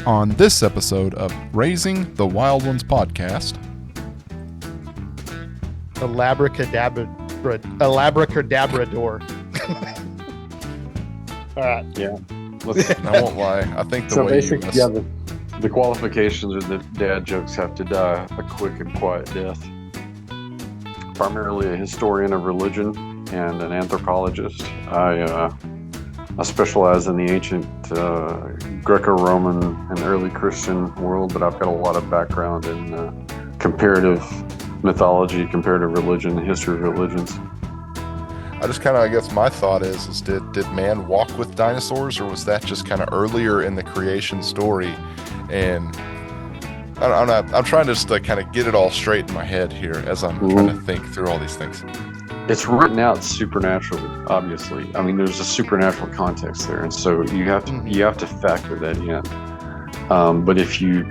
On this episode of Raising the Wild Ones podcast, Alabracadabrador. All right. Yeah. I won't lie, I think the So way basically, the qualifications are that dad jokes have to die a quick and quiet death. Primarily a historian of religion and an anthropologist. I specialize in the ancient Greco-Roman and early Christian world, but I've got a lot of background in comparative mythology, comparative religion, history of religions. I just kind of, I guess my thought is did man walk with dinosaurs, or was that just kind of earlier in the creation story? And I'm trying to just like kind of get it all straight in my head here as I'm trying to think through all these things. It's written out supernaturally, obviously. I mean, there's a supernatural context there, and so you have to factor that in. But if you're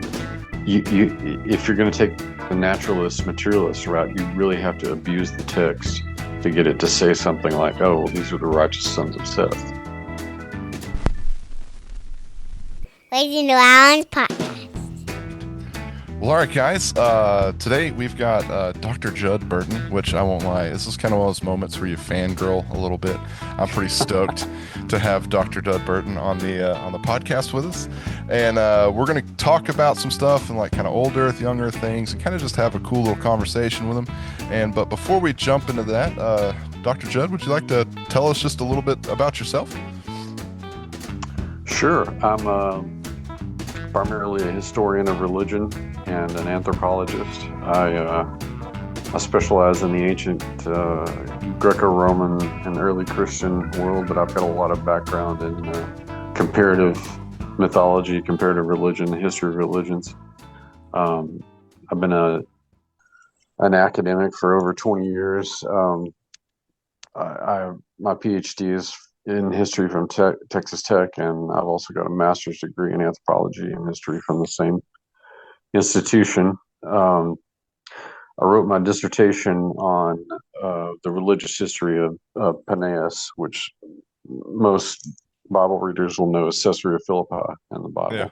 going to take the naturalist, materialist route, you really have to abuse the text to get it to say something like, "Oh, well, these are the righteous sons of Seth." Raising the Wild Ones podcast. Well, all right, guys. Today we've got Dr. Judd Burton, which I won't lie, this is kind of one of those moments where you fangirl a little bit. I'm pretty stoked to have Dr. Judd Burton on the podcast with us, and we're going to talk about some stuff and like kind of old Earth, young Earth things, and kind of just have a cool little conversation with him. But before we jump into that, Dr. Judd, would you like to tell us just a little bit about yourself? Sure. I'm primarily a historian of religion and an anthropologist. I specialize in the ancient Greco-Roman and early Christian world, but I've got a lot of background in comparative mythology, comparative religion, history of religions. I've been an academic for over 20 years. My PhD is in history from Texas Tech, and I've also got a master's degree in anthropology and history from the same institution. I wrote my dissertation on the religious history of Peneus, which most Bible readers will know as Caesarea Philippi in the Bible. Yeah.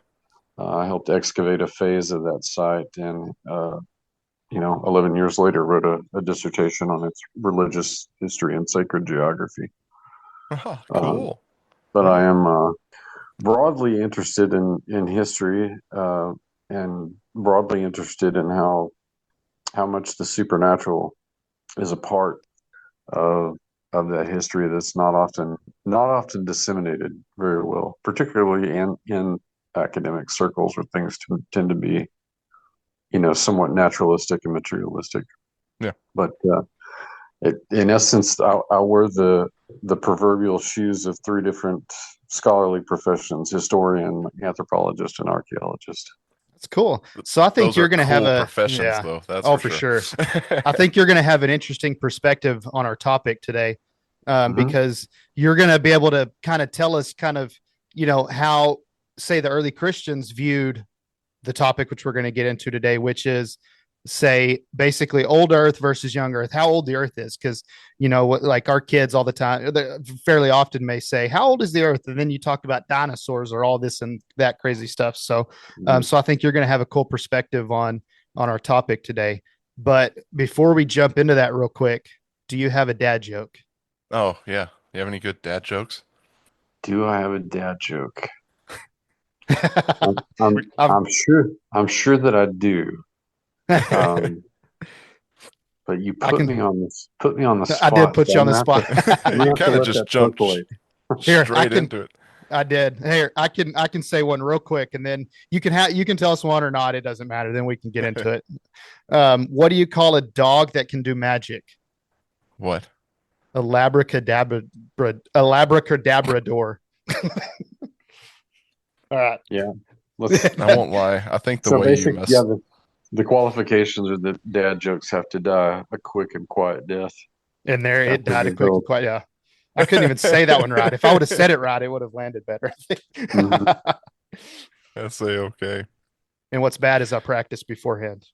I helped excavate a phase of that site, and 11 years later wrote a dissertation on its religious history and sacred geography. Oh, cool. But I am broadly interested in history and broadly interested in how much the supernatural is a part of that history that's not often disseminated very well, particularly in academic circles where things tend to be, somewhat naturalistic and materialistic. Yeah. But in essence, I wear the proverbial shoes of three different scholarly professions: historian, anthropologist, and archaeologist. That's cool. So I think Those you're are going to cool have professions, though. That's for sure. I think you're going to have an interesting perspective on our topic today, because you're going to be able to kind of tell us how, say, the early Christians viewed the topic, which we're going to get into today, which is, say, basically old Earth versus young Earth, how old the Earth is. Because, like our kids all the time, fairly often may say, how old is the Earth? And then you talk about dinosaurs or all this and that crazy stuff. So, so I think you're going to have a cool perspective on our topic today. But before we jump into that real quick, do you have a dad joke? Oh, yeah. You have any good dad jokes? Do I have a dad joke? I'm sure that I do. But you put me on the spot. I did put you on the spot. You kind of just jumped straight into it. I did. Here, I can say one real quick, and then you can tell us one or not. It doesn't matter. Then we can get into it. What do you call a dog that can do magic? What? Alabracadabrador. All right. Yeah. I won't lie. I think the way you mess. The qualifications are that dad jokes have to die a quick and quiet death. And there it died a quick and quiet. Yeah. I couldn't even say that one right. If I would have said it right, it would have landed better. That's okay. And what's bad is I practiced beforehand.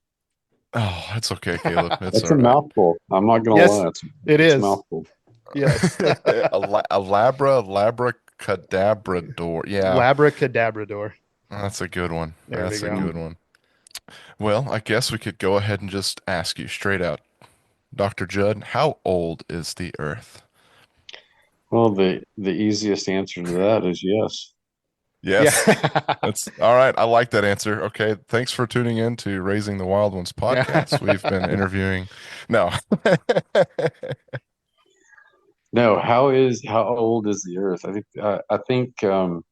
Oh, it's okay, Caleb. It's a mouthful. I'm not going to lie. It is. A mouthful. Yes. Labracadabrador. Yeah. Labracadabrador. That's a good one. There we That's a go. good one. Well, I guess we could go ahead and just ask you straight out, Dr. Judd, how old is the Earth? Well, the easiest answer to that is yes. Yes. Yeah. That's all right. I like that answer. Okay. Thanks for tuning in to Raising the Wild Ones podcast. We've been interviewing. No. No, how old is the Earth? I think and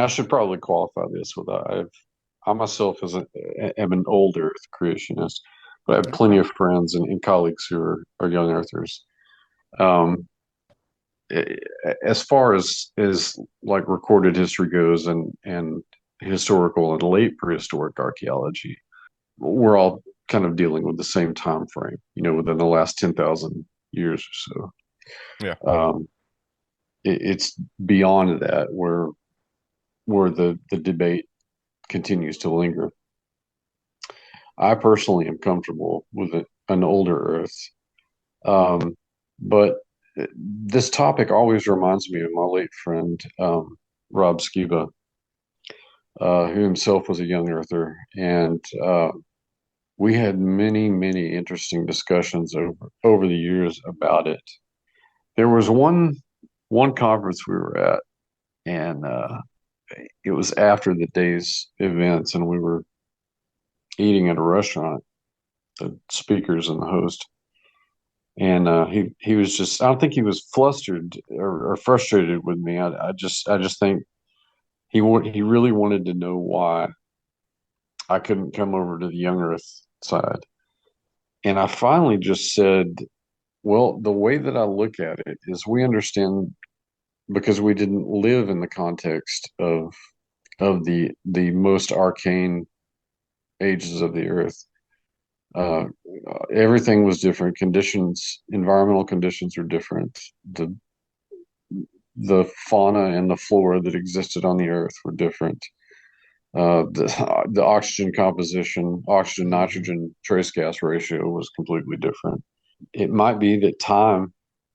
I should probably qualify this with I myself am an old Earth creationist, but I have plenty of friends and colleagues who are young Earthers. Um, as far as like recorded history goes and historical and late prehistoric archaeology, we're all kind of dealing with the same time frame, within the last 10,000 years or Yeah. so. It's beyond that where the debate continues to linger. I personally am comfortable with an older Earth, but this topic always reminds me of my late friend Rob Skiba, who himself was a young Earther, and we had many interesting discussions over the years about it. There was one conference we were at, and it was after the day's events, and we were eating at a restaurant, the speakers and the host. And he was just, I don't think he was flustered or frustrated with me. I just think he really wanted to know why I couldn't come over to the young Earth side. And I finally just said, well, the way that I look at it is we understand because we didn't live in the context of the most arcane ages of the Earth. Uh, Everything was different. Environmental conditions were different. The fauna and the flora that existed on the Earth were different. The oxygen composition, oxygen nitrogen trace gas ratio was completely different. It might be that time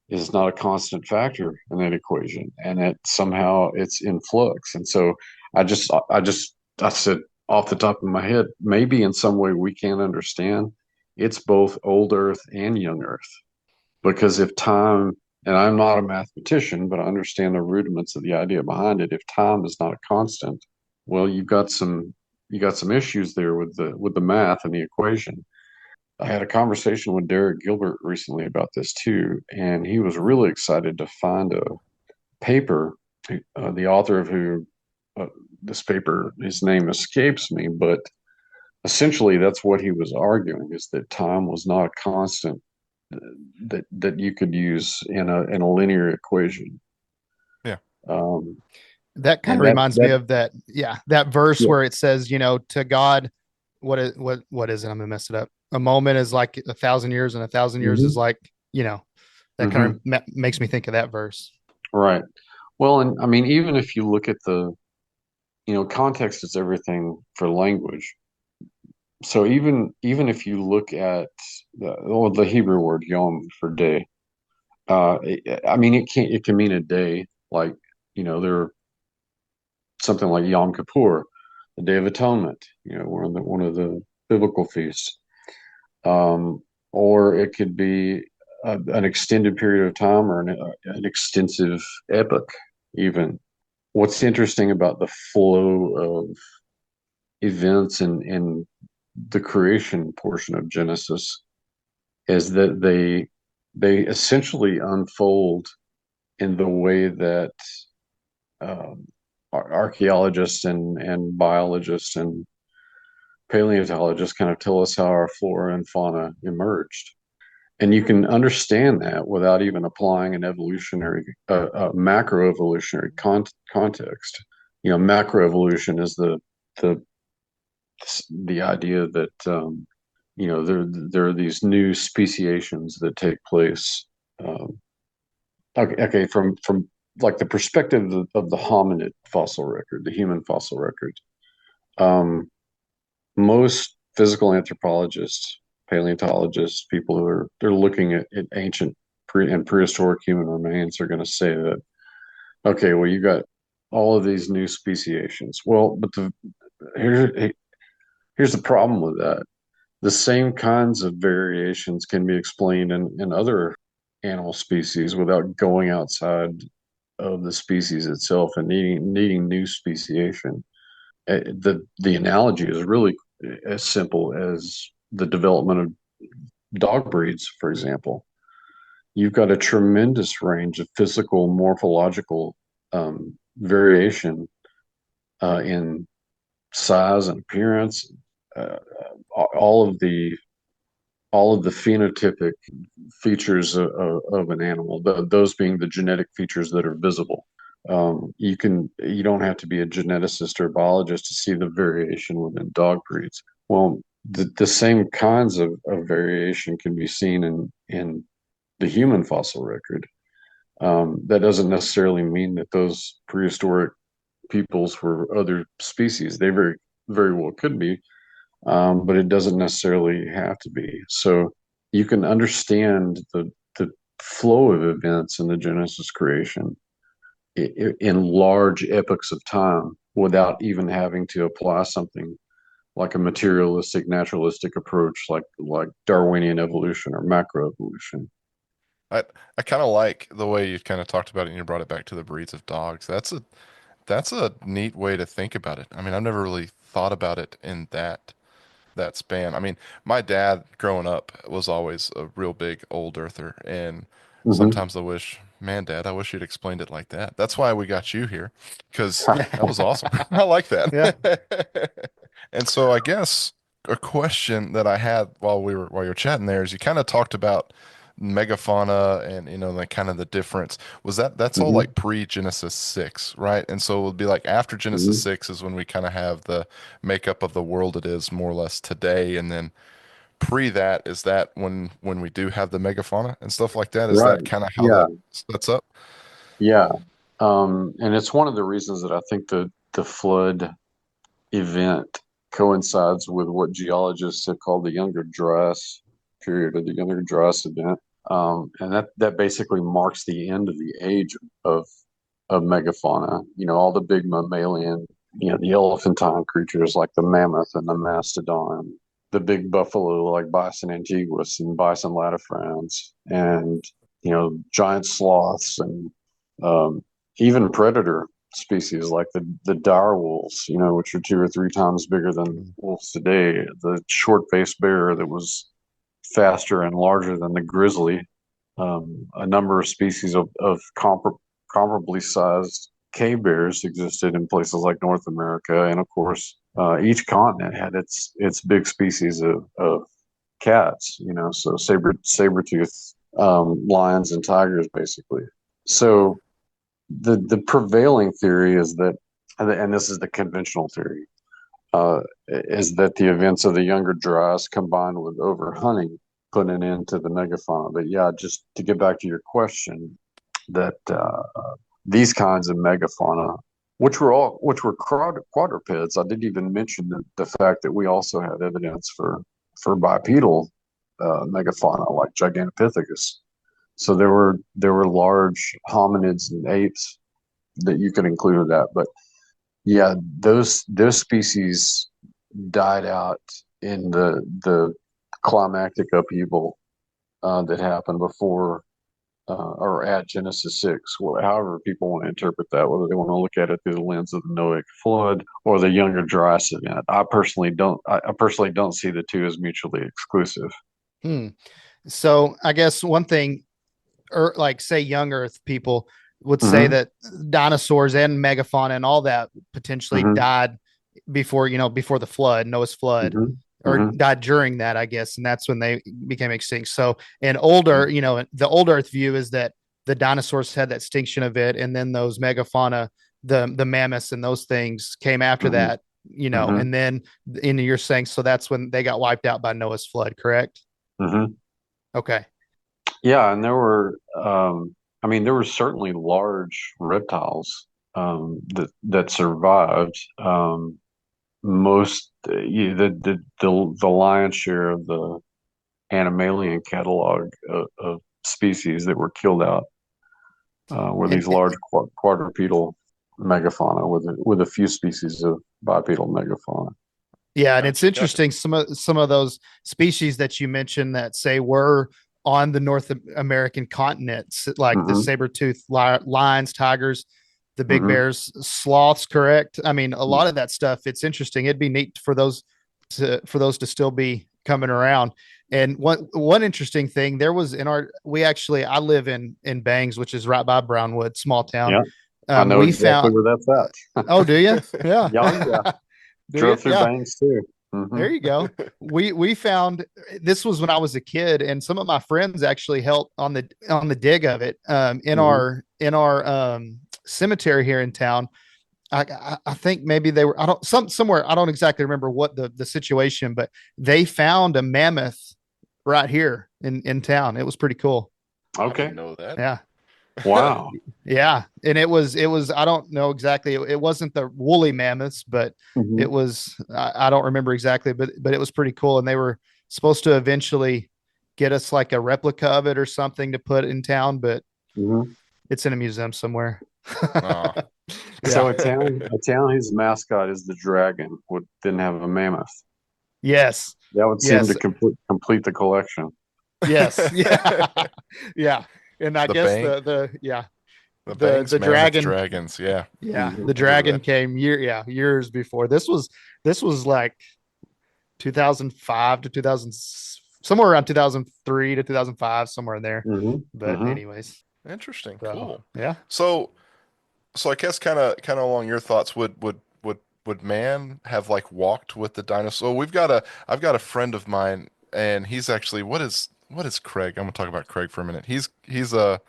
is not a constant factor in that equation, and that somehow it's in flux. And so I said off the top of my head, maybe in some way we can't understand. It's both old Earth and young Earth. Because if time, and I'm not a mathematician, but I understand the rudiments of the idea behind it. If time is not a constant, well, you got some issues there with the math and the equation. I had a conversation with Derek Gilbert recently about this too, and he was really excited to find a paper. The author of who this paper, his name escapes me, but essentially that's what he was arguing is that time was not a constant that you could use in a linear equation. Yeah. That kind And of reminds me that of that. Yeah. That verse yeah. where it says, to God, what is it? I'm gonna mess it up. A moment is like 1,000 years, and 1,000 years is Hmm. like, that kind Hmm. of makes me think of that verse. Right. Well, and I mean, even if you look at context is everything for language. So even if you look at the Hebrew word yom for day, I mean, it can mean a day, like there something like Yom Kippur, the Day of Atonement, one of the biblical feasts, or it could be an extended period of time or an extensive epoch, even. What's interesting about the flow of events in the creation portion of Genesis is that they essentially unfold in the way that um, archaeologists and biologists and paleontologists kind of tell us how our flora and fauna emerged. And you can understand that without even applying an macroevolutionary context. Macroevolution is the the idea that there are these new speciations that take place. Okay, from like the perspective of the hominid fossil record, the human fossil record. Um, Most physical anthropologists, paleontologists, people they're looking at ancient and prehistoric human remains are going to say that okay, well all of these new speciations. Well, but here's the problem with that. The same kinds of variations can be explained in other animal species without going outside of the species itself and needing new speciation. The analogy is really as simple as the development of dog breeds, for example. You've got a tremendous range of physical morphological variation in size and appearance, uh, all of the phenotypic features of an animal, those being the genetic features that are visible. You don't have to be a geneticist or a biologist to see the variation within dog breeds. Well, the same kinds of variation can be seen in the human fossil record. That doesn't necessarily mean that those prehistoric peoples were other species. They very well could be, but it doesn't necessarily have to be. So you can understand the flow of events in the Genesis creation in large epochs of time without even having to apply something like a materialistic, naturalistic approach, like Darwinian evolution or macroevolution. I kind of like the way you kind of talked about it and you brought it back to the breeds of dogs. That's a neat way to think about it. I mean, I've never really thought about it in that span. I mean, my dad growing up was always a real big old earther, and Mm-hmm. sometimes I wish, man, Dad, I wish you'd explained it like that. That's why we got you here, because that was awesome. I like Yeah. that. And so I guess a question that I had while you were chatting there is you kind of talked about megafauna and the kind of the difference was that's all Mm-hmm. like pre-Genesis 6, right? And so it would be like after Genesis Mm-hmm. 6 is when we kind of have the makeup of the world it is more or less today, and then pre that is that when we do have the megafauna and stuff like that, is Right. that kind of how Yeah. that sets up? Yeah. And it's one of the reasons that I think the flood event coincides with what geologists have called the Younger Dryas period or the Younger Dryas event. And that basically marks the end of the age of of megafauna. All the big mammalian, the elephantine creatures like the mammoth and the mastodon, the big buffalo like Bison antiguus and Bison latifrans, and giant sloths and even predator species like the dire wolves, which are 2 or 3 times bigger than Mm. wolves today. The short-faced bear that was faster and larger than the grizzly. A number of species of comparably sized cave bears existed in places like North America, and of course, each continent had its big species of cats. So saber-toothed lions and tigers, basically. So the prevailing theory is that, and this is the conventional theory, is that the events of the Younger Dryas combined with overhunting put an end to the megafauna. But yeah, just to get back to your question, that these kinds of megafauna, which were quadrupeds, I didn't even mention the fact that we also had evidence for bipedal megafauna like Gigantopithecus. So there were large hominids and apes that you could include in that. But yeah, those species died out in the climactic upheaval that happened before or at Genesis 6. However people want to interpret that, whether they want to look at it through the lens of the Noahic flood or the Younger Dryas event. I personally don't see the two as mutually exclusive. Hmm. So I guess one thing, like say young Earth people would say Mm-hmm. that dinosaurs and megafauna and all that potentially Mm-hmm. died before the flood, Noah's flood, Mm-hmm. or Mm-hmm. died during that, I guess, and that's when they became extinct. So an older, the old Earth view is that the dinosaurs had that extinction event, and then those megafauna, the mammoths and those things came after Mm-hmm. that, Mm-hmm. and then you're saying so that's when they got wiped out by Noah's flood, correct? Mm-hmm. Okay. Yeah, and there were certainly large reptiles that survived. Most the lion's share of the Animalian catalog species that were killed out were And these large quadrupedal megafauna with a few species of bipedal megafauna. Yeah, and it's interesting some of those species that you mentioned that say were on the North American continents, like the saber-toothed lions, tigers, the big bears, sloths. Correct. I mean, a lot of that stuff. It's interesting. It'd be neat for those to still be coming around. And one interesting thing there was I live in Bangs, which is right by Brownwood, small town. Yeah, I know We exactly found. where that's at. Oh, do you? Yeah. Yeah. Drove through Bangs too. There you go. We found this was when I was a kid, and some of my friends actually helped on the dig of it in our cemetery here in town. I think maybe they were somewhere, I don't exactly remember what the situation, but they found a mammoth right here in town. It was pretty cool. Okay. I didn't know that. Yeah. Wow. Yeah. And it was, I don't know exactly. It wasn't the woolly mammoths, but it was, I don't remember exactly, but it was pretty cool. And they were supposed to eventually get us like a replica of it or something to put in town, but it's in a museum somewhere. Oh. So a town whose mascot is the dragon would then have a mammoth. Yes. That would seem to complete the collection. Yes. Yeah. Yeah. And I guess the the dragon dragons. Yeah. Yeah. The dragon came years before. This was like 2005 to 2000, somewhere around 2003 to 2005, somewhere in there. But anyways. Interesting. So, cool. Yeah. So I guess kind of along your thoughts, would man have like walked with the dinosaur? I've got a friend of mine, and he's actually what is Craig? I'm gonna talk about Craig for a minute. He's a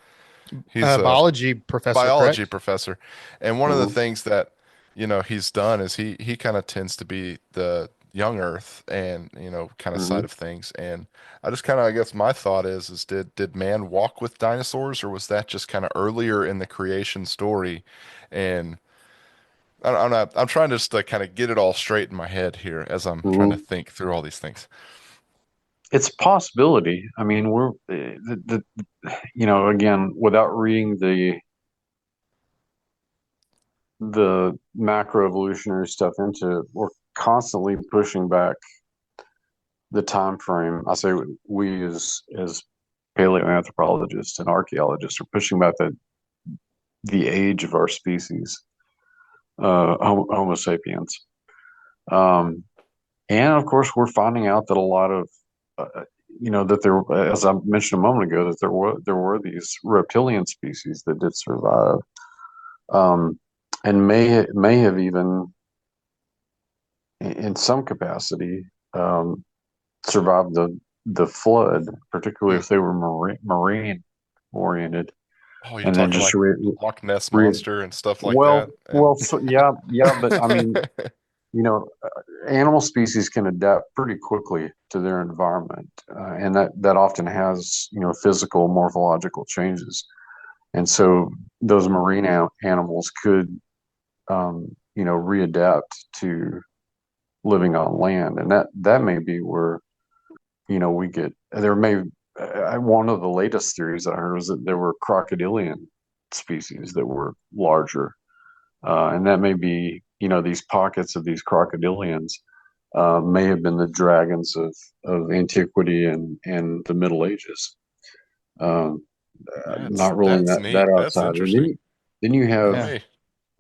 biology professor. Professor, and one of the things that he's done is he kind of tends to be the young Earth and kind of side of things. And I just kind of, I guess my thought is did man walk with dinosaurs, or was that just kind of earlier in the creation story? And I'm trying to just kind of get it all straight in my head here as I'm trying to think through all these things. It's a possibility. I mean, we're again, without reading the macroevolutionary stuff into it, we're constantly pushing back the time frame. I say we as paleoanthropologists and archaeologists are pushing back the age of our species, Homo sapiens. And of course, we're finding out that a lot of that there, as I mentioned a moment ago, that there were these reptilian species that did survive, and may have even, in some capacity, survived the flood, particularly if they were marine oriented. Oh, you're talking like Loch Ness monster and stuff like that. But I mean, animal species can adapt pretty quickly to their environment, and that often has physical morphological changes, and so those marine animals could readapt to living on land, and that may be where we get there. One of the latest theories I heard was that there were crocodilian species that were larger, and that may be these pockets of these crocodilians may have been the dragons of antiquity and the Middle Ages. Not ruling that outside. And then you have. I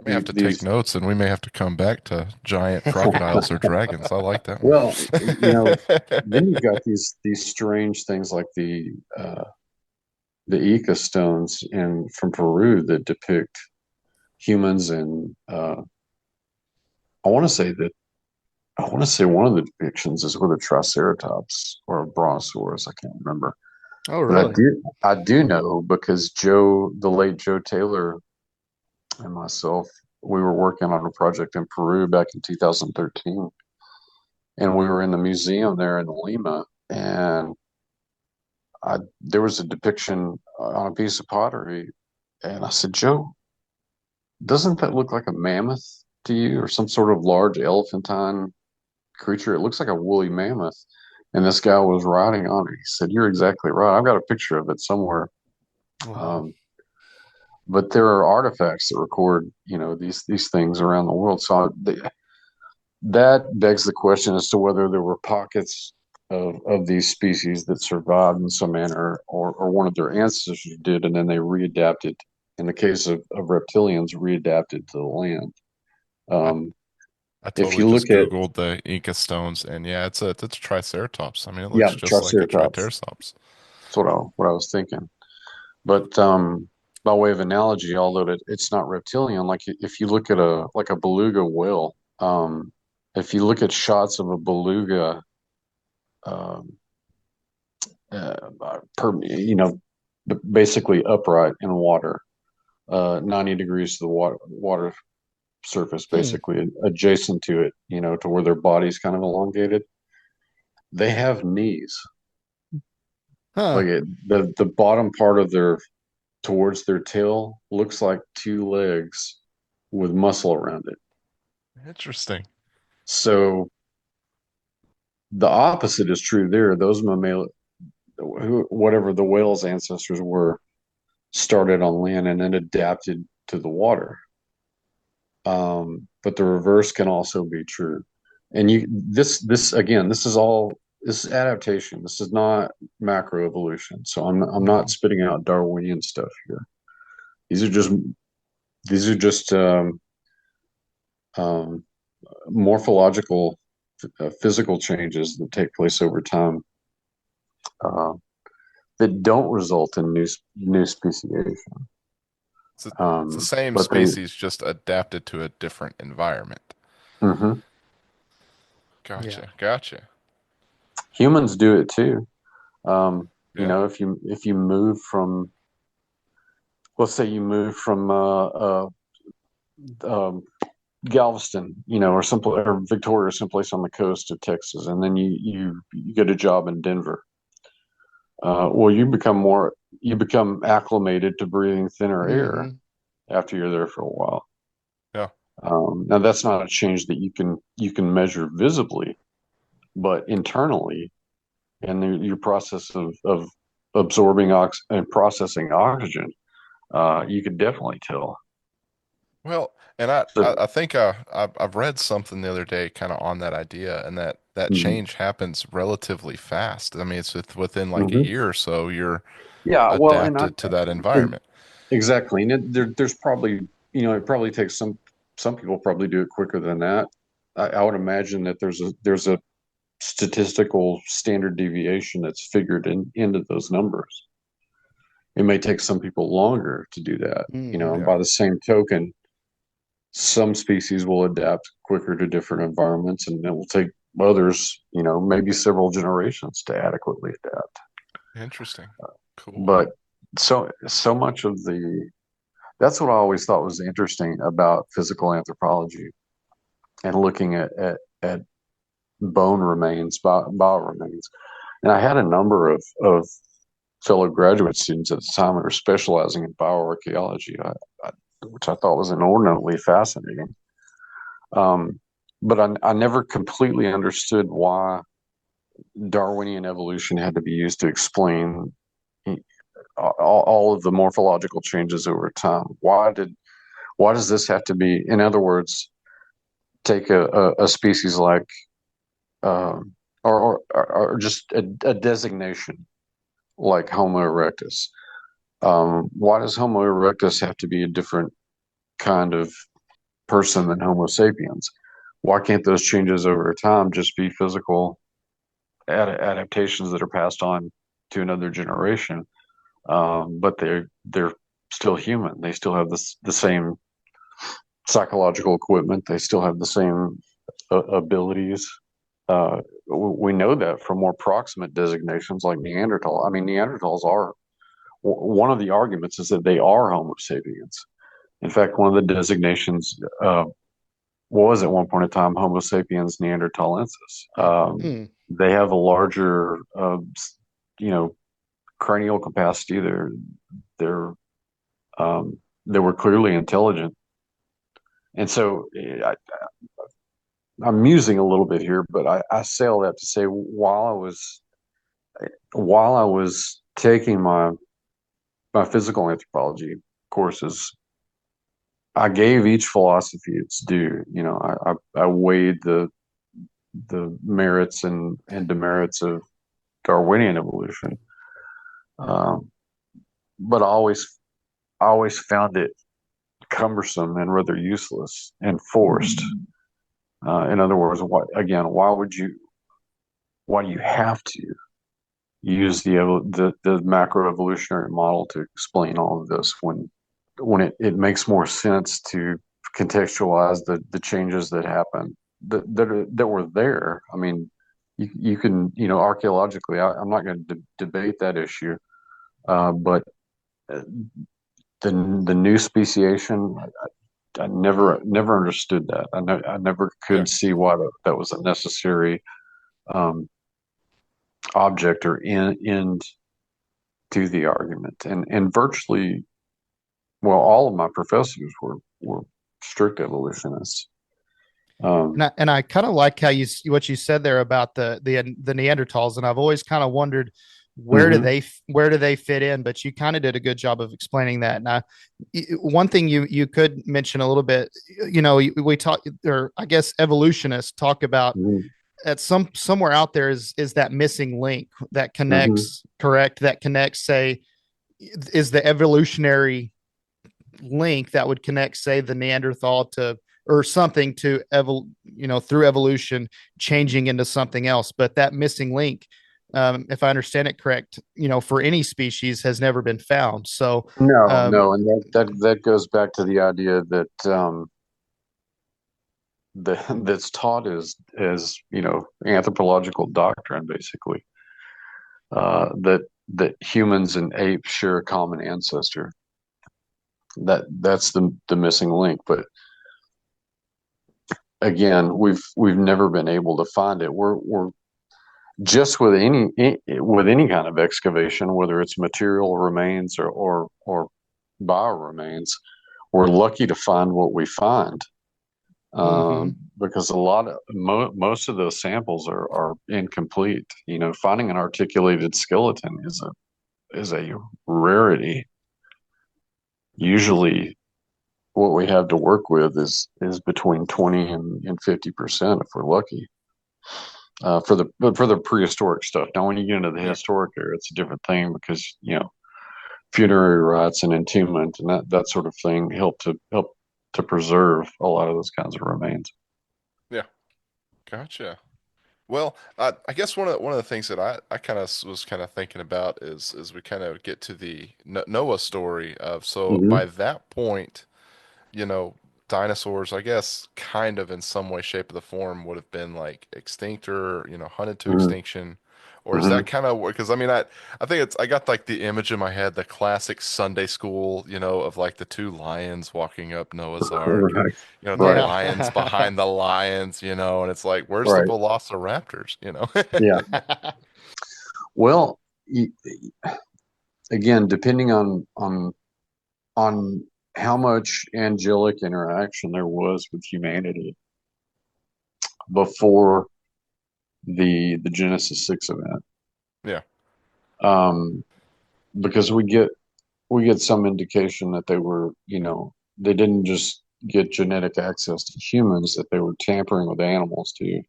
may have to take notes, and we may have to come back to giant crocodiles or dragons. I like that one. Well, then you've got these strange things like the Ica stones from Peru that depict humans, and I want to say one of the depictions is with a Triceratops or a Brontosaurus. I can't remember. Oh, really? But I do know because the late Joe Taylor, and myself, we were working on a project in Peru back in 2013, and we were in the museum there in Lima, and there was a depiction on a piece of pottery, and I said, Joe, doesn't that look like a mammoth to you, or some sort of large elephantine creature? It looks like a woolly mammoth. And this guy was writing on it. He said, you're exactly right. I've got a picture of it somewhere. Wow. but there are artifacts that record, these things around the world. So that begs the question as to whether there were pockets of these species that survived in some manner, or one of their ancestors did, and then they readapted. In the case of reptilians, readapted to the land. I, Um, I if totally you just look at, Googled the Inca stones, and yeah, it's a triceratops. I mean, it yeah, looks just like a Triceratops. triceratops. That's what I was thinking. But by way of analogy, although it's not reptilian, like if you look at a beluga whale, if you look at shots of a beluga, um, basically upright in water, 90 degrees to the water surface, Hmm. basically adjacent to it, to where their body's kind of elongated. They have knees. Huh. Like the bottom part of their towards their tail looks like two legs with muscle around it. Interesting. So the opposite is true there. Those mammal, whatever the whale's ancestors were, started on land and then adapted to the water. But the reverse can also be true. And this again, this is adaptation. This is not macroevolution. So I'm not Mhm. spitting out Darwinian stuff here. These are just these are just um, morphological, physical changes that take place over time, uh, that don't result in new speciation. It's the same But they, species, just adapted to a different environment. mhm. Yeah. Gotcha. Humans do it too. Yeah. If you move from, let's say you move from um, Galveston, or Victoria, or someplace on the coast of Texas, and then you get a job in Denver. Well, you become acclimated to breathing thinner air Hmm. after you're there for a while. Yeah. Now that's not a change that you can measure visibly, but internally, and your process of absorbing and processing oxygen, you could definitely tell. Well, and I, I, So, I think I've read something the other day kind of on that idea, and that mhm, change happens relatively fast. I mean, within like a mhm. year or so, you're Yeah, well, adapted to that and environment. exactly, and there's probably, it probably takes some people probably do it quicker than that. I would imagine that there's a statistical standard deviation that's figured into those numbers. It may take some people longer to do that, Hmm. and Yeah. by the same token, some species will adapt quicker to different environments, and it will take others, maybe several generations to adequately adapt. Interesting. Cool. But so much of that's what I always thought was interesting about physical anthropology and looking at bone remains, bio remains. And I had a number of fellow graduate students at the time that were specializing in bioarchaeology, which I thought was inordinately fascinating. Um, but I never completely understood why Darwinian evolution had to be used to explain all of the morphological changes over time. Why does this have to be? In other words, take a species like, um, or just a designation like Homo erectus. Why does Homo erectus have to be a different kind of person than Homo sapiens? Why can't those changes over time just be physical adaptations that are passed on to another generation? But they're still human. They still have the same psychological equipment. They still have the same abilities. We know that from more proximate designations like Neanderthal. I mean, Neanderthals are one of the arguments is that they are Homo sapiens. In fact, one of the designations was at one point in time Homo sapiens neanderthalensis. Hmm. They have a larger, you know, cranial capacity. They're they were clearly intelligent, and so I'm musing a little bit here, but I say all that to say while I was taking my physical anthropology, course, is I gave each philosophy its due. I weighed the merits and demerits of Darwinian evolution, but I always found it cumbersome and rather useless and forced. In other words, why do you have to use the macroevolutionary model to explain all of this when it makes more sense to contextualize the changes that happen that were there? I mean, you can, archaeologically, I'm not going to debate that issue, but the new speciation, I never understood that. I never could see why that was a necessary object or end to the argument. And virtually, well, all of my professors were strict evolutionists. And I kind of like how what you said there about the Neanderthals, and I've always kind of wondered where do they fit in, but you kind of did a good job of explaining that. And one thing you could mention a little bit, we talk, or I guess evolutionists talk about at somewhere out there is that missing link that connects, that connects, say, is the evolutionary link that would connect, say, the Neanderthal to, or something to through evolution changing into something else. But that missing link, if I understand it correct, for any species has never been found. So no, and that goes back to the idea that that's taught as anthropological doctrine, basically, that humans and apes share a common ancestor. That's the missing link. But again, we've never been able to find it. We're just with any kind of excavation, whether it's material remains or bio remains, we're lucky to find what we find, because most of those samples are incomplete. Finding an articulated skeleton is a rarity. Usually, what we have to work with is between 20 and 50% if we're lucky. For the prehistoric stuff. Now, when you get into the historic era, it's a different thing, because funerary rites and entombment and that sort of thing help to preserve a lot of those kinds of remains. Yeah, gotcha. Well, I guess one of the things that I kind of was kind of thinking about is we kind of get to the Noah story of, so by that point, dinosaurs, I guess, kind of in some way, shape, or the form would have been like extinct or, hunted to extinction. Or is that kind of, because I mean, I think I got like the image in my head, the classic Sunday school, of like the two lions walking up Noah's Ark, Right. the Right. lions behind the lions, and it's like, where's the velociraptors, Yeah. Well, again, depending on how much angelic interaction there was with humanity before the Genesis 6 event. Yeah. Because we get some indication that they were, they didn't just get genetic access to humans, that they were tampering with animals too.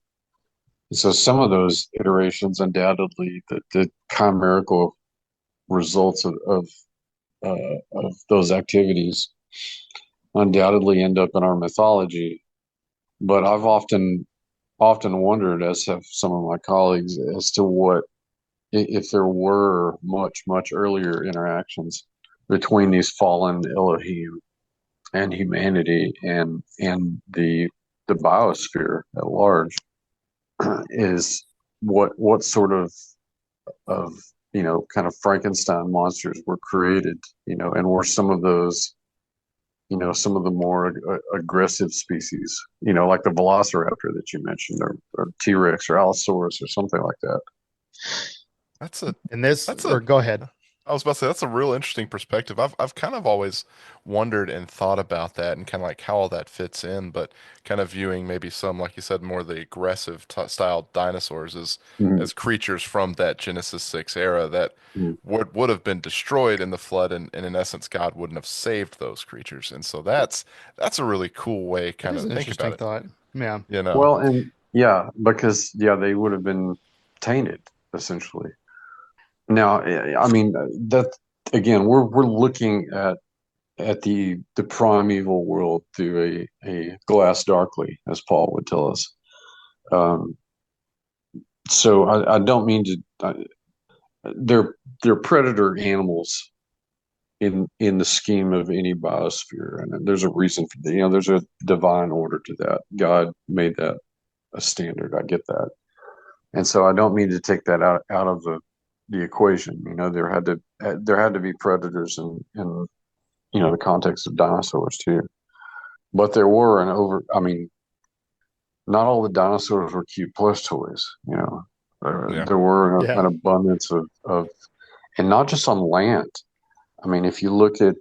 So some of those iterations, undoubtedly, the chimerical results of those activities, undoubtedly end up in our mythology. But I've often wondered, as have some of my colleagues, as to what if there were much earlier interactions between these fallen Elohim and humanity and the biosphere at large. Is what sort of kind of Frankenstein monsters were created, and were some of those, some of the more aggressive species, like the velociraptor that you mentioned, or T-Rex or Allosaurus or something like that. Go ahead. I was about to say that's a real interesting perspective. I've kind of always wondered and thought about that and kind of like how all that fits in, but kind of viewing maybe some, like you said, more the aggressive t style dinosaurs Mhm. as creatures from that Genesis 6 era that Mhm. would have been destroyed in the flood, and in essence, God wouldn't have saved those creatures. And so that's a really cool way That kind is of an think about interesting it, thought. Yeah. you know? Well, and yeah, because yeah, they would have been tainted essentially. Now, I mean that again, we're looking at the primeval world through a glass darkly, as Paul would tell us. Um, so I don't mean to. They're predator animals in the scheme of any biosphere, and there's a reason for that. There's a divine order to that. God made that a standard. I get that, and so I don't mean to take that out of the equation. There had to be predators in the context of dinosaurs too. But there were I mean, not all the dinosaurs were cute plush toys. Yeah. There were Yeah. an abundance of, and not just on land. I mean, if you look at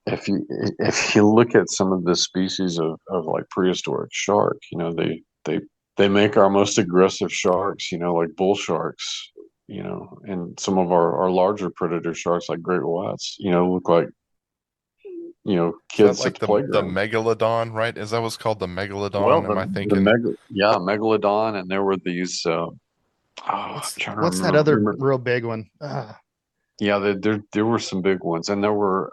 some of the species of like prehistoric shark, they make our most aggressive sharks, like bull sharks, and some of our larger predator sharks like great whites, look like, Is that kids at like the the playground. megalodon, right? Is that what's called the Well, megalodon? Am the I the thinking? mega yeah, megalodon, and there were these. I'm trying to What's that other remember. real big one? Yeah, there were some big ones, and there were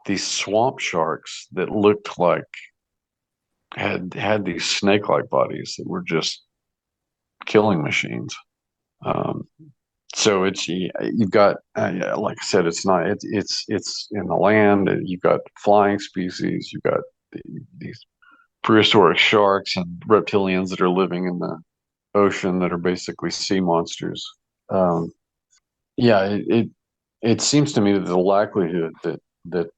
these swamp sharks that looked like had these snake-like bodies that were just killing machines. Um, so you've got yeah, like I said, it's in the land. And you've got flying species. You've got these prehistoric sharks and reptilians that are living in the ocean that are basically sea monsters. Um, yeah, it seems to me that the likelihood that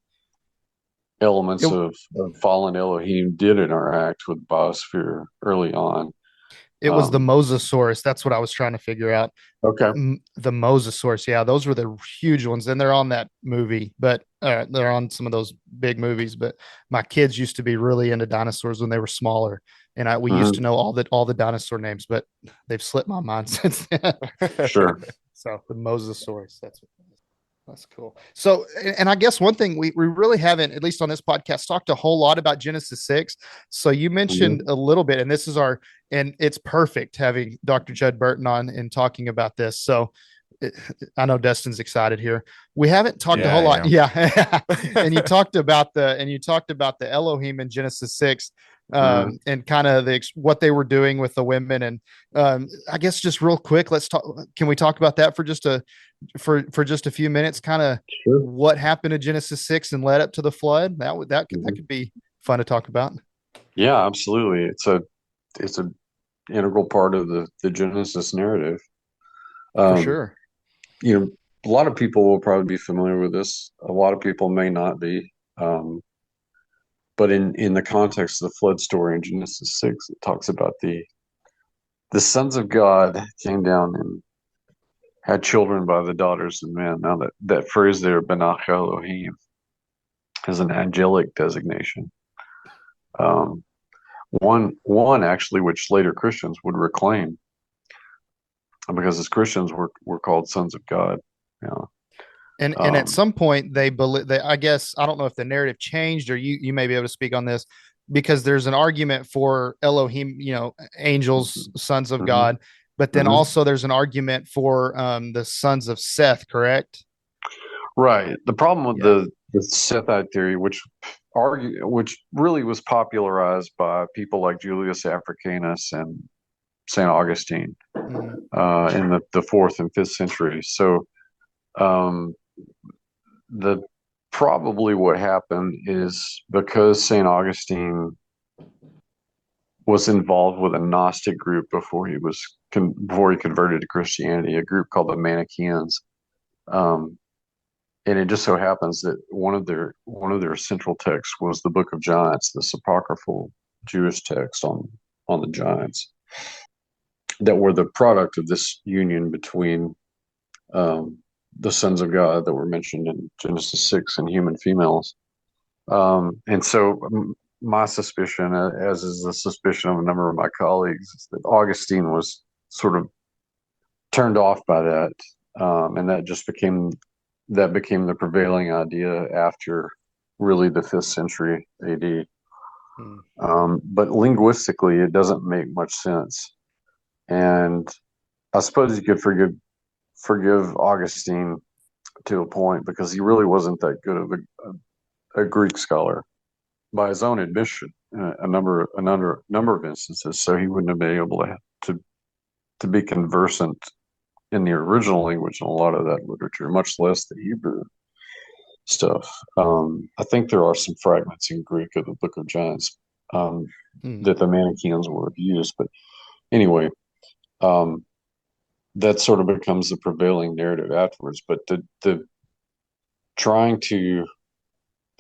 elements It, of fallen Elohim did interact with biosphere early on. it was the Um, Mosasaurus. That's what I was trying to figure out. okay. The Mosasaurus. Yeah, those were the huge ones, and they're on that movie. But they're on some of those big movies. But my kids used to be really into dinosaurs when they were smaller, and we used to Hmm. know all the dinosaur names. But they've slipped my mind since then. Sure. So the Mosasaurus. That's cool. So, and I guess one thing we really haven't, at least on this podcast, talked a whole lot about Genesis 6. So you mentioned Hmm. a little bit, and and it's perfect having Dr. Judd Burton on and talking about this. So I know Dustin's excited here. We haven't talked a Yeah, whole lot. I Yeah. And am. you talked about the Elohim in Genesis 6, Hmm. and kind of what they were doing with the women. And I guess just real quick, let's talk. Can we talk about that for just a few minutes, kind of Sure. what happened in Genesis 6 and led up to the flood? That Hmm. could be fun to talk about. Yeah, absolutely. It's a integral part of the Genesis narrative. For Um, sure. you know, a lot of people will probably be familiar with this. A lot of people may not be. But in the context of the flood story in Genesis 6, it talks about the sons of God came down and had children by the daughters of men. Now that phrase there, Benach Elohim, is an angelic designation. Um, one actually, which later Christians would reclaim, because as Christians we're called sons of God. Yeah. And at Um, some point they believe they I guess I don't know if the narrative changed, or you may be able to speak on this, because there's an argument for Elohim, angels, sons of mhm, God, but then mhm. also there's an argument for the sons of Seth, correct? Right. The problem with Yeah. the Sethite theory, which really was popularized by people like Julius Africanus and Saint Augustine Mhm. in the fourth and fifth centuries. So um, the probably what happened is because Saint Augustine was involved with a Gnostic group before he converted to Christianity, a group called the Manichaeans. Um, and it just so happens that one of their central texts was the Book of Giants, this apocryphal Jewish text on the giants that were the product of this union between the sons of God that were mentioned in Genesis 6 and human females. And so my suspicion, as is the suspicion of a number of my colleagues, is that Augustine was sort of turned off by that, and that became the prevailing idea after really the 5th century AD. But linguistically, it doesn't make much sense. And I suppose you could forgive Augustine to a point, because he really wasn't that good of a Greek scholar by his own admission in a number of instances. So he wouldn't have been able to be conversant in the original language in a lot of that literature, much less the Hebrew stuff. I think there are some fragments in Greek of the Book of Giants that the Manichaeans will have used. But anyway, that sort of becomes the prevailing narrative afterwards. But the trying to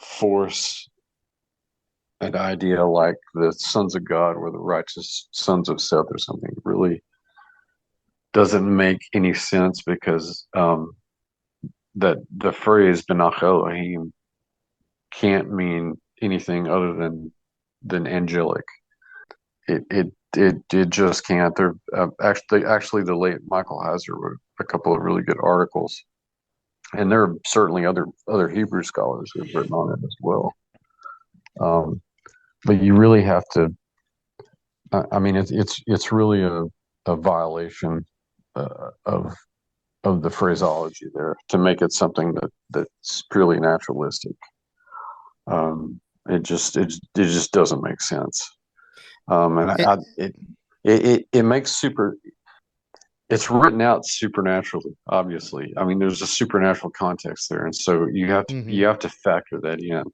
force an idea like the sons of God were the righteous sons of Seth or something really doesn't make any sense, because that the phrase Benach Elohim can't mean anything other than angelic. It just can't. There actually the late Michael Heiser wrote a couple of really good articles, and there are certainly other Hebrew scholars who have written on it as well. But you really have to. I mean, it's really a violation of the phraseology there to make it something that's purely naturalistic. It just doesn't make sense. And it makes it's written out supernaturally, obviously. I mean, there's a supernatural context there, and so you have to factor that in.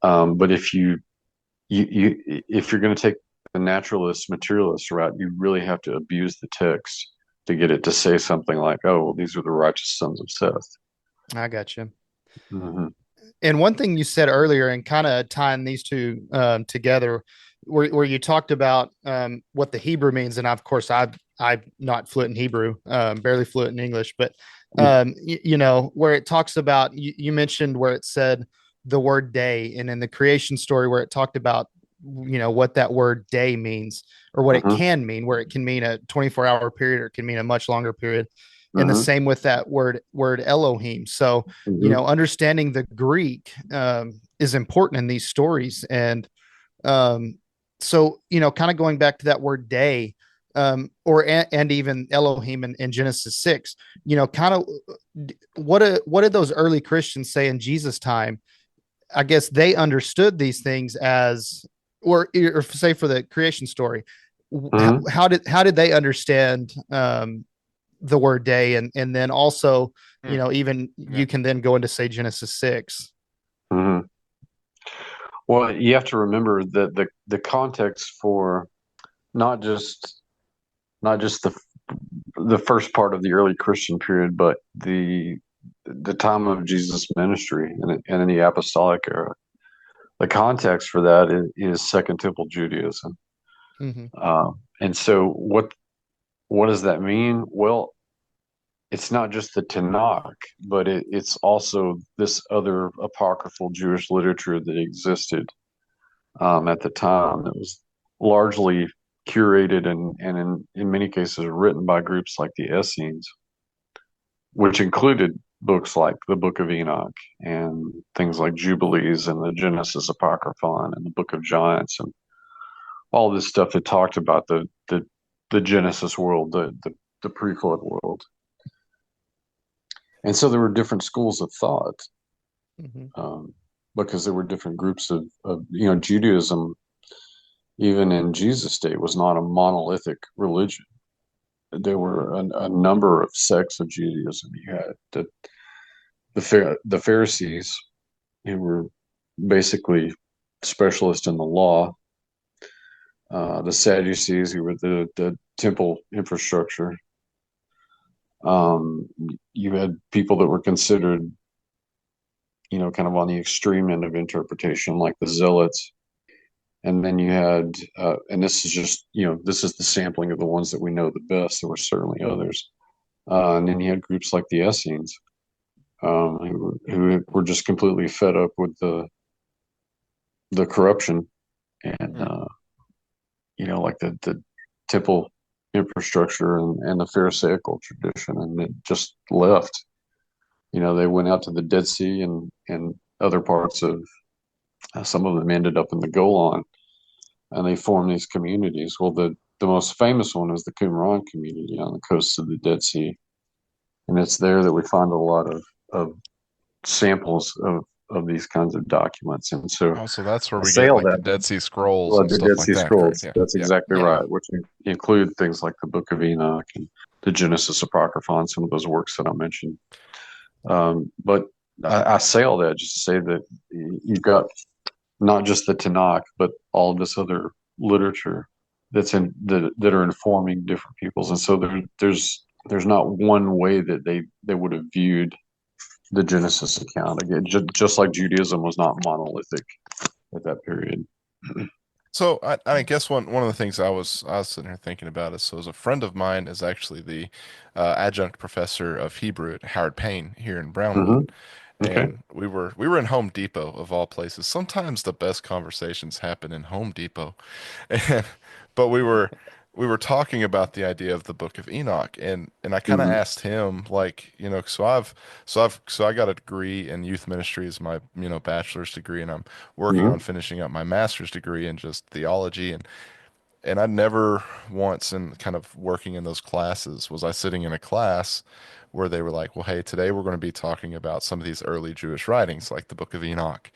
But if if you're going to take the naturalist materialist route, you really have to abuse the text to get it to say something like, "Oh, well, these are the righteous sons of Seth." I got you. Mm-hmm. And one thing you said earlier, and kind of tying these two together, where you talked about what the Hebrew means, and of course I'm not fluent in Hebrew, barely fluent in English, but where it talks about, you mentioned where it said the word day, and in the creation story where it talked about what that word day means, or what it can mean, where it can mean a 24-hour period, or it can mean a much longer period. And the same with that word Elohim. So, understanding the Greek is important in these stories. And so, kind of going back to that word day, and even Elohim in Genesis 6, kind of what did those early Christians say in Jesus' time? I guess they understood these things as, or say for the creation story, how did they understand the word day, and then also even you can then go into, say, Genesis 6. Well, you have to remember that the context for not just the first part of the early Christian period, but the time of Jesus' ministry and in the apostolic era, the context for that is Second Temple Judaism. And so what does that mean? Well, it's not just the Tanakh, but it's also this other apocryphal Jewish literature that existed at the time, that was largely curated and in many cases written by groups like the Essenes, which included books like the Book of Enoch and things like Jubilees and the Genesis Apocryphon and the Book of Giants and all this stuff that talked about the Genesis world, the pre-flood world. And so there were different schools of thought, because there were different groups of Judaism, even in Jesus' day, was not a monolithic religion. There were a number of sects of Judaism. You had the Pharisees, who were basically specialists in the law, the Sadducees, who were the temple infrastructure. You had people that were considered, kind of on the extreme end of interpretation, like the Zealots. And then you had, and this is just, this is the sampling of the ones that we know the best. There were certainly others. And then you had groups like the Essenes. who were just completely fed up with the corruption and like the temple infrastructure and the Pharisaical tradition, and it just left. They went out to the Dead Sea and other parts of. Some of them ended up in the Golan, and they formed these communities. Well, the most famous one is the Qumran community on the coast of the Dead Sea, and it's there that we find a lot of samples of these kinds of documents. And so So that's where I we get sailed like the that. Dead Sea Scrolls Well, and the stuff Dead like Sea that, correct? Scrolls. Yeah. That's Yeah. exactly Yeah. right, which include things like the Book of Enoch and the Genesis Apocrypha and some of those works that I mentioned. But I say all that just to say that you've got not just the Tanakh, but all of this other literature that are informing different peoples, and so there's not one way that they would have viewed the Genesis account. Again, just like Judaism was not monolithic at that period. So I guess one of the things I was sitting here thinking about is, so as a friend of mine is actually the adjunct professor of Hebrew at Howard Payne here in Brownwood. Hmm. Okay. And we were in Home Depot of all places. Sometimes the best conversations happen in Home Depot. And but we were talking about the idea of the Book of Enoch, and I kind of Hmm. asked him, like, so I got a degree in youth ministry as my, bachelor's degree, and I'm working Hmm. on finishing up my master's degree in just theology. And I never once, in kind of working in those classes, was I sitting in a class where they were like, well, hey, today we're going to be talking about some of these early Jewish writings, like the Book of Enoch,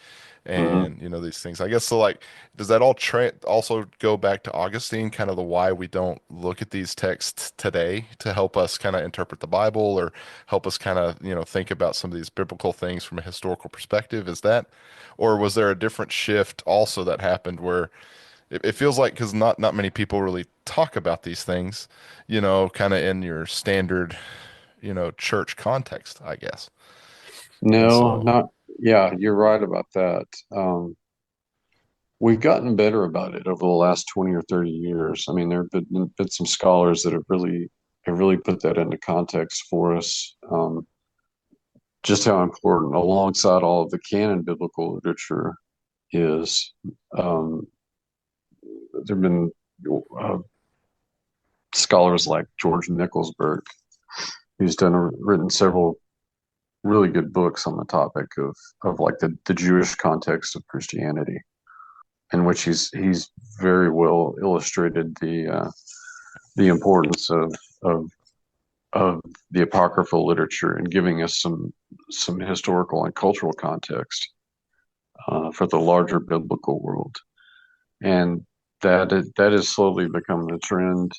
Hmm. and these things. I guess so. Like, does that also go back to Augustine, kind of the why we don't look at these texts today to help us kind of interpret the Bible, or help us kind of think about some of these biblical things from a historical perspective? Is that, or was there a different shift also that happened where it feels like, because not many people really talk about these things, kind of in your standard, church context, I guess. And No, so, not. Yeah, you're right about that. We've gotten better about it over the last 20 or 30 years. I mean, there have been some scholars that have really put that into context for us. Just how important, alongside all of the canon biblical literature, is. Um, there have been uh, scholars like George Nicholsburg, who's written several really good books on the topic of like the Jewish context of Christianity, in which he's very well illustrated the importance of of the apocryphal literature and giving us some historical and cultural context for the larger biblical world. And that is slowly becoming a trend,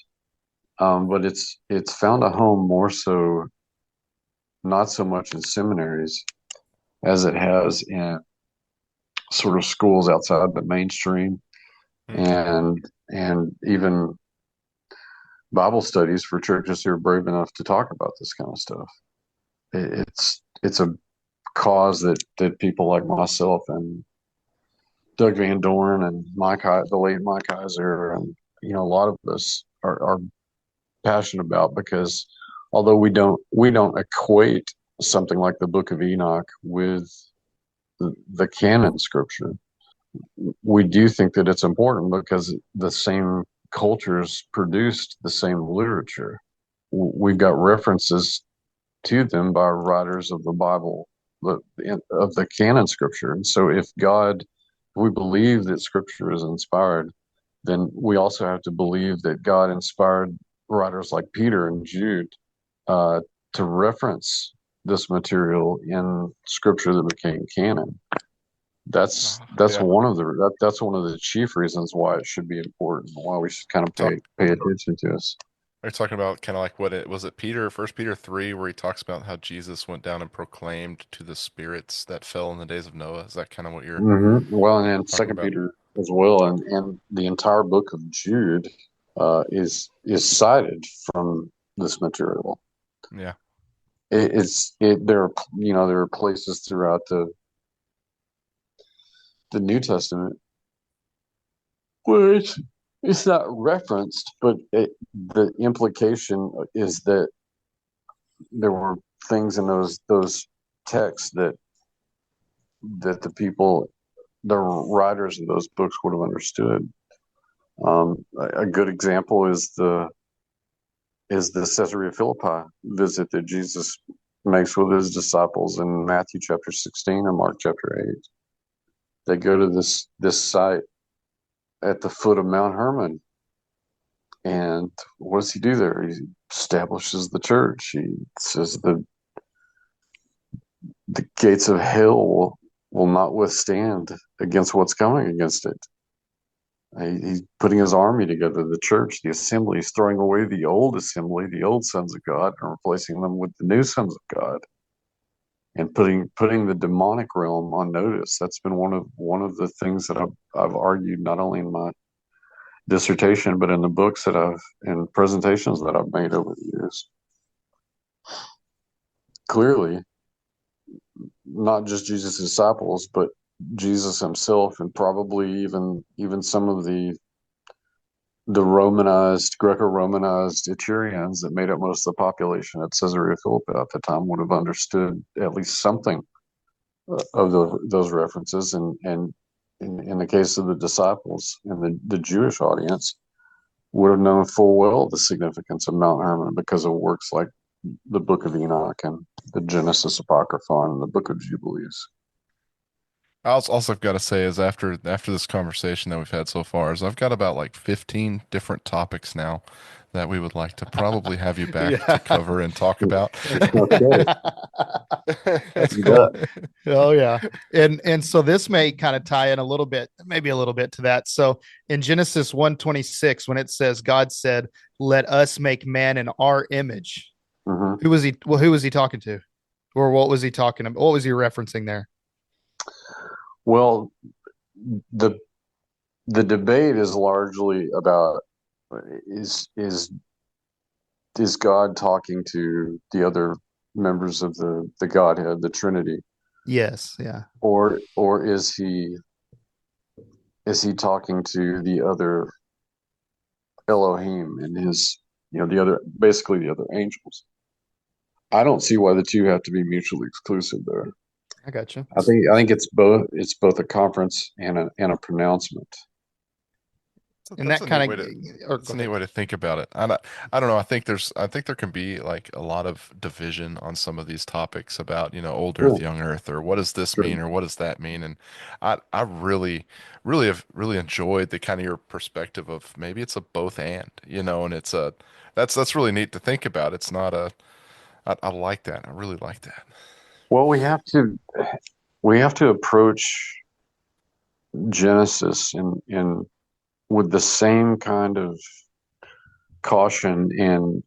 but it's found a home more so not so much in seminaries as it has in sort of schools outside the mainstream, hmm. and even Bible studies for churches who are brave enough to talk about this kind of stuff. It's a cause that people like myself and Doug Van Dorn and the late Mike Heiser, and a lot of us are passionate about, because although we don't equate something like the Book of Enoch with the canon scripture, we do think that it's important because the same cultures produced the same literature. We've got references to them by writers of the Bible, of the canon scripture. And so if we believe that scripture is inspired, then we also have to believe that God inspired writers like Peter and Jude uh, to reference this material in scripture that became canon. That's Yeah. that's one of the chief reasons why it should be important, why we should kind of Talk, pay attention to us. they're talking about kind of like what it was, it Peter, First Peter 3, where he talks about how Jesus went down and proclaimed to the spirits that fell in the days of Noah. Is that kind of what you're Well, and then talking Second about? Peter as well, and the entire book of Jude is cited from this material. Yeah. There are places throughout the New Testament where it's not referenced, but the implication is that there were things in those text that the people, the writers of those books would have understood. A good example is the Caesarea Philippi visit that Jesus makes with his disciples in Matthew chapter 16 and Mark chapter 8. They go to this site at the foot of Mount Hermon. And what does he do there? He establishes the church. He says the gates of hell will not withstand against what's coming against it. He's putting his army together, the church, the assembly. He's throwing away the old assembly, the old sons of God, and replacing them with the new sons of God, and putting the demonic realm on notice. That's been one of the things that I've argued, not only in my dissertation, but in the books that in presentations that I've made over the years. Clearly, not just Jesus' disciples, but Jesus himself, and probably even some of the Romanized, Greco-Romanized Etrurians that made up most of the population at Caesarea Philippi at the time would have understood at least something of those references. And in the case of the disciples and the Jewish audience, would have known full well the significance of Mount Hermon because of works like the Book of Enoch and the Genesis Apocrypha and the Book of Jubilees. I also got to say is after this conversation that we've had so far is I've got about like 15 different topics now that we would like to probably have you back to cover and talk about. That's cool. Oh yeah. And so this may kind of tie in maybe a little bit to that. So in Genesis 1:26, when it says God said, "Let us make man in our image." Mm-hmm. Who was he talking to? Or what was he talking about? What was he referencing there? Well, the debate is largely about is God talking to the other members of the Godhead, the Trinity? Yes, yeah. Or is he talking to the other Elohim and his, basically the other angels? I don't see why the two have to be mutually exclusive there. I got you. I think it's both. It's both a conference and a pronouncement. And that kind of it's a neat way to think about it. I don't know. I think there can be like a lot of division on some of these topics about, old Earth, young Earth, or what does this mean or what does that mean? And I really have enjoyed the kind of your perspective of maybe it's a both and, and it's that's really neat to think about. It's not I like that. I really like that. Well, we have to approach Genesis in with the same kind of caution and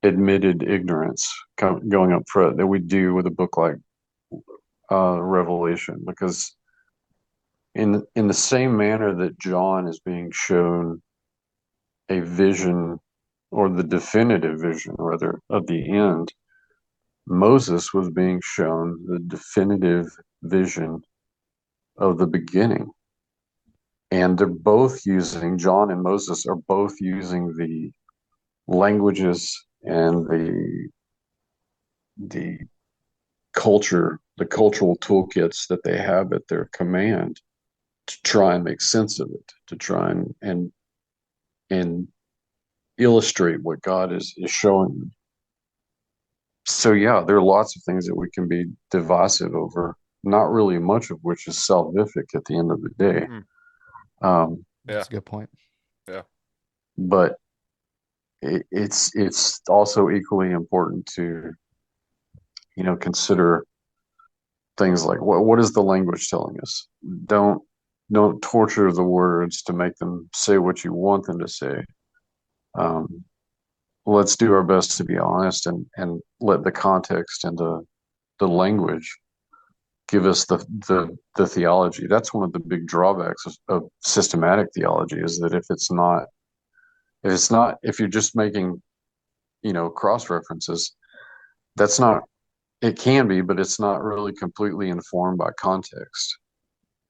admitted ignorance going up front that we do with a book like Revelation, because in the same manner that John is being shown a vision, or the definitive vision rather, of the end, Moses was being shown the definitive vision of the beginning. And John and Moses are both using the languages and the cultural toolkits that they have at their command to try and make sense of it, to try and illustrate what God is showing them. So yeah, there are lots of things that we can be divisive over, not really much of which is salvific at the end of the day. That's a good point. Yeah. But it's also equally important to, consider things like what is the language telling us? Don't torture the words to make them say what you want them to say. Let's do our best to be honest and let the context and the language give us the theology. That's one of the big drawbacks of systematic theology, is that if you're just making, cross references, it can be, but it's not really completely informed by context.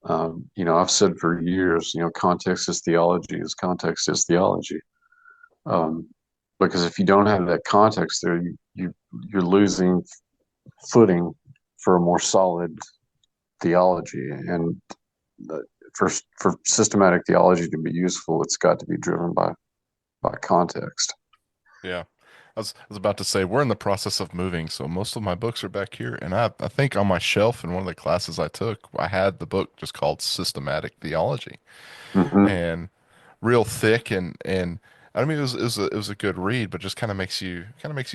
I've said for years, context is theology as context is theology. Because if you don't have that context there, you're losing footing for a more solid theology. And for systematic theology to be useful, it's got to be driven by context. Yeah. I was about to say, we're in the process of moving, so most of my books are back here. And I think on my shelf in one of the classes I took, I had the book just called Systematic Theology, Mm-hmm. and real thick, and I mean it was a good read, but just kind of makes you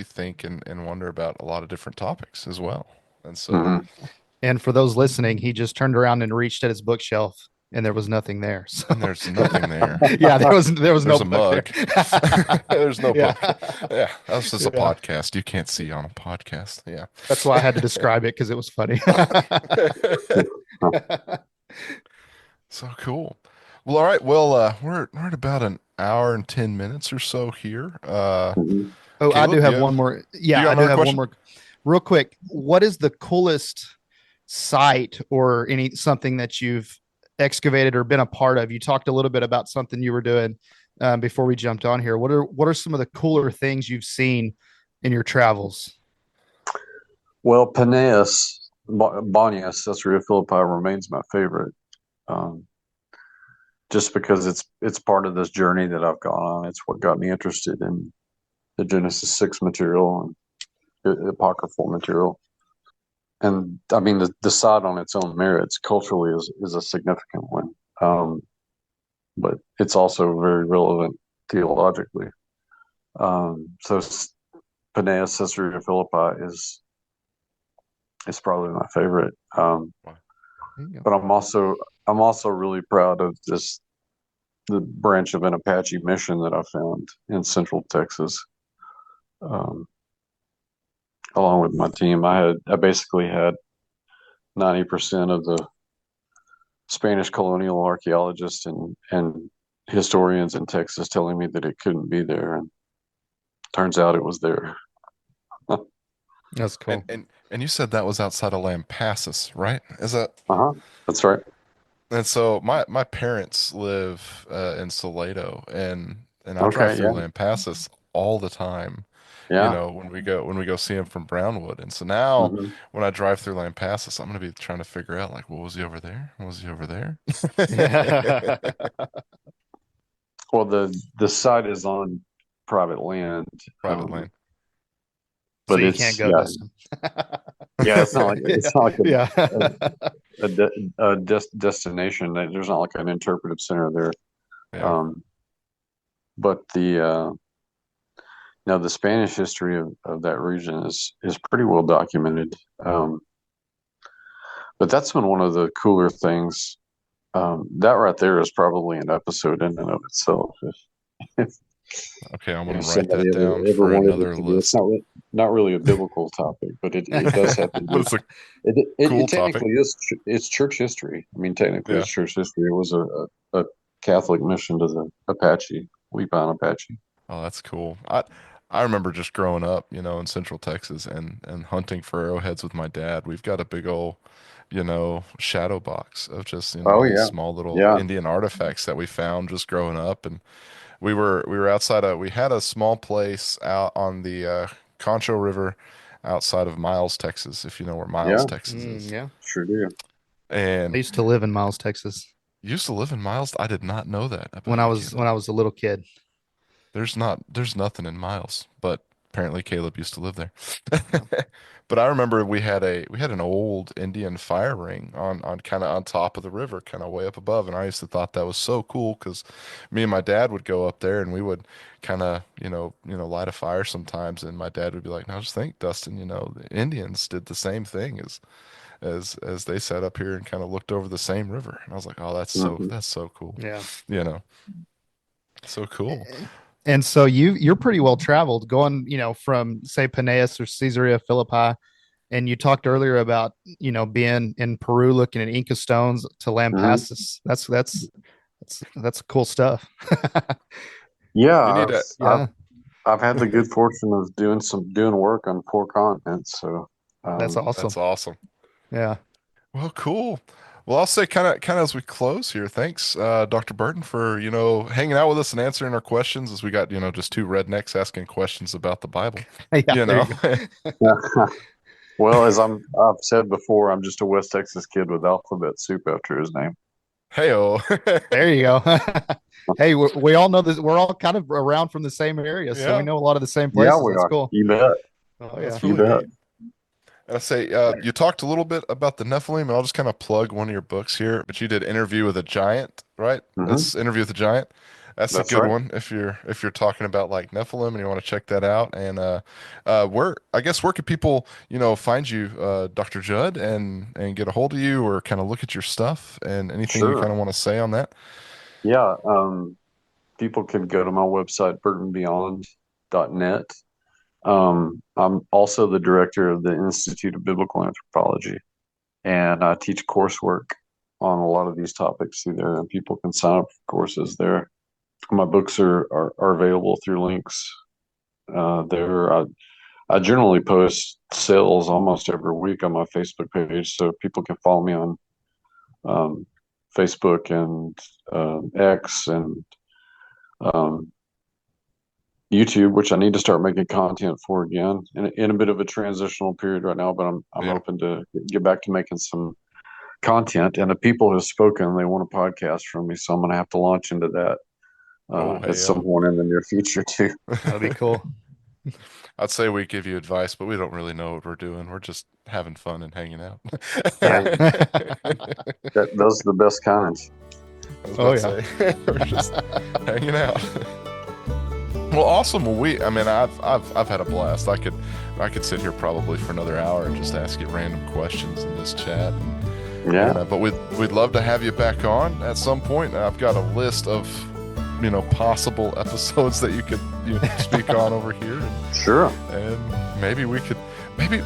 think and wonder about a lot of different topics as well. And so Mm-hmm. And for those listening, he just turned around and reached at his bookshelf, and there was nothing there. So and there's nothing there. yeah, there was no There's a book mug. There's no there. book. Yeah, that's just a Yeah. podcast. You can't see on a podcast. Yeah. That's why I had to describe it because it was funny. So cool. Well, all right. Well, we're at about an hour and 10 minutes or so here. Mm-hmm. Oh, I do Caleb, have you one have more. you Yeah, got I do another have question? one more. Real quick, what is the coolest site or something that you've excavated or been a part of? You talked a little bit about something you were doing before we jumped on here. What are some of the cooler things you've seen in your travels? Well, Bonias, Caesarea Philippi remains my favorite, um, just because it's part of this journey that I've gone on. It's what got me interested in the Genesis 6 material and the apocryphal material. And I mean, the site on its own merits culturally is a significant one, but it's also very relevant theologically. So Paneas, Caesarea Philippi is probably my favorite. But I'm also really proud of the branch of an Apache mission that I found in Central Texas. Along with my team, I basically had 90% of the Spanish colonial archaeologists and historians in Texas telling me that it couldn't be there, and turns out it was there. That's cool. And you said that was outside of Lampasas, right? Is that? Uh-huh. That's right. And so my parents live in Salado, and I drive Okay, through yeah. Lampasas all the time. Yeah. When we go see him from Brownwood. And so now Mhm. when I drive through Lampasas, I'm gonna be trying to figure out, like, what was he over there? What was he over there? Well, the site is on private land, Private land. So but you it's can't go, Dustin. it's not like Yeah. a destination. There's not like an interpretive center there. Yeah. But now the Spanish history of that region is pretty well documented. But that's been one of the cooler things. That right there is probably an episode in and of itself. If Okay, I'm gonna if write somebody that down ever for wanted another it to be, it's list. not really a biblical topic, but it does have to But do. it's a It cool topic. technically is. It's church history. I mean, technically, Yeah. it's church history. It was a Catholic mission to the Apache, Weepon Apache. Oh, that's cool. I remember just growing up, in Central Texas and hunting for arrowheads with my dad. We've got a big old, shadow box of just, Oh these yeah, small little yeah. Indian artifacts that we found just growing up. And we were outside we had a small place out on the Concho River outside of Miles, Texas, if you know where Miles, Yeah. Texas is. Yeah. Sure do. I And used to live in Miles, Texas you used to live in Miles? I did not know that when about I you, was Caleb. a little kid. There's nothing in Miles, but apparently Caleb used to live there. But I remember we had an old Indian fire ring on kind of on top of the river, kind of way up above, and I used to thought that was so cool because me and my dad would go up there and we would kind of light a fire sometimes, and my dad would be like, "Now just think, Dustin, the Indians did the same thing as they sat up here and kind of looked over the same river," and I was like, "Oh, Mhm. that's so cool, Yeah. you know, so cool." And so you're pretty well traveled going, from say Paneas or Caesarea Philippi. And you talked earlier about, being in Peru looking at Inca stones to Mhm. Lampasas. That's cool stuff. Yeah, You need I've, to. I've Yeah, I've had the good fortune of doing work on 4 continents. So, that's awesome. That's awesome. Yeah. Well, cool. Well, I'll say kind of as we close here, thanks, Dr. Burton, for, hanging out with us and answering our questions as we got, just two rednecks asking questions about the Bible, Yeah, you there know. you go. yeah. Well, I've said before, I'm just a West Texas kid with alphabet soup after his name. Hey-o. There you go. Hey, we all know this. We're all kind of around from the same area, so we Yeah. know a lot of the same Yeah, places. we That's are. cool. You bet. Oh yeah. That's You really bet. neat. And I say, you talked a little bit about the Nephilim, and I'll just kind of plug one of your books here. But you did Interview with a Giant, right? Mhm. It's Interview with a Giant. That's a That's good right. one if you're talking about like Nephilim and you want to check that out. And where could people find you, Dr. Judd, and get a hold of you or kind of look at your stuff and anything you kind Sure. of want to say on that? Yeah. People can go to my website, burtonbeyond.net. I'm also the director of the Institute of Biblical Anthropology, and I teach coursework on a lot of these topics through there, and people can sign up for courses there. My books are available through links there. I generally post sales almost every week on my Facebook page, so people can follow me on um, Facebook and X and um, YouTube, which I need to start making content for again. In a bit of a transitional period right now, but I'm Yeah. open to get back to making some content. And the people have spoken; they want a podcast from me, so I'm going to have to launch into that at Hey, some point in the near future too. That'd be cool. I'd say we give you advice, but we don't really know what we're doing. We're just having fun and hanging out. Yeah. Those are the best kinds. I was Oh, about to say, we're just hanging out. Well, awesome. Well, I've had a blast. I could sit here probably for another hour and just ask you random questions in this chat. Yeah. But we'd love to have you back on at some point. I've got a list of possible episodes that you could speak on over here. Sure. And maybe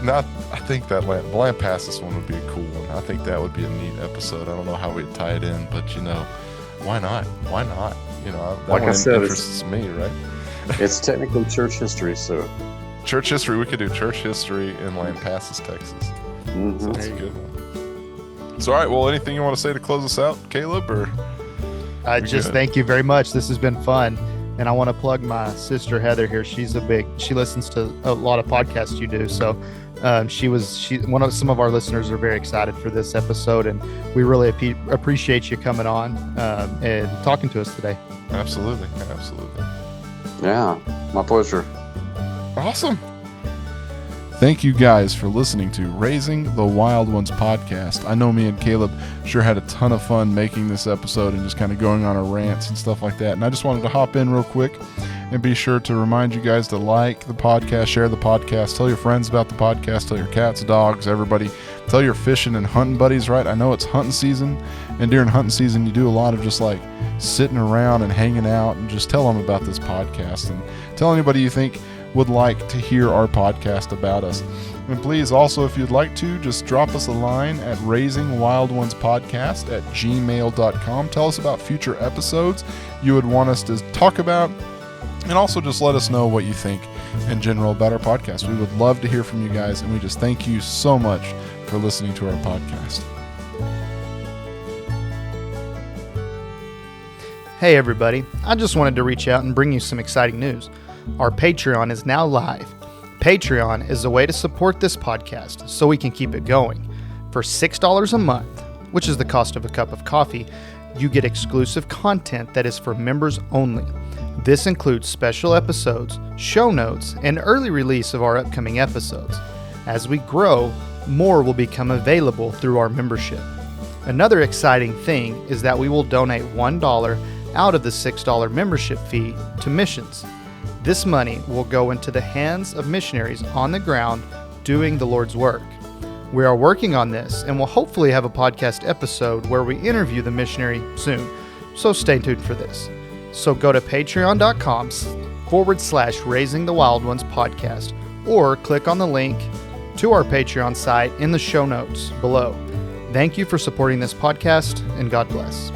not. I think that Land Passes one would be a cool one. I think that would be a neat episode. I don't know how we'd tie it in, but why not? Why not? That Like I one said, interests me, right? It's technically church history, so Church history. We could do church history in Land Passes, Texas. mhm. That's a good one. So, all right. Well, anything you want to say to close us out, Caleb? Or I We just good. thank you very much. This has been fun. And I want to plug my sister Heather here. She listens to a lot of podcasts you do. So some of our listeners are very excited for this episode, and we really appreciate you coming on and talking to us today. absolutely. Yeah, my pleasure. Awesome. Thank you guys for listening to Raising the Wild Ones podcast. I know me and Caleb sure had a ton of fun making this episode and just kind of going on our rants and stuff like that. And I just wanted to hop in real quick and be sure to remind you guys to like the podcast, share the podcast, tell your friends about the podcast, tell your cats, dogs, everybody. Tell your fishing and hunting buddies, right? I know it's hunting season, and during hunting season, you do a lot of just like sitting around and hanging out, and just tell them about this podcast and tell anybody you think would like to hear our podcast about us. And please also, if you'd like to, just drop us a line at raisingwildonespodcast@gmail.com. Tell us about future episodes you would want us to talk about, and also just let us know what you think in general about our podcast. We would love to hear from you guys, and we just thank you so much for listening to our podcast. Hey everybody, I just wanted to reach out and bring you some exciting news. Our Patreon is now live. Patreon is a way to support this podcast so we can keep it going. For $6 a month, which is the cost of a cup of coffee, you get exclusive content that is for members only. This includes special episodes, show notes, and early release of our upcoming episodes. As we grow, more will become available through our membership. Another exciting thing is that we will donate $1 out of the $6 membership fee to missions. This money will go into the hands of missionaries on the ground doing the Lord's work. We are working on this and will hopefully have a podcast episode where we interview the missionary soon, so stay tuned for this. So go to patreon.com/Raising the Wild Ones podcast, or click on the link to our Patreon site in the show notes below. Thank you for supporting this podcast, and God bless.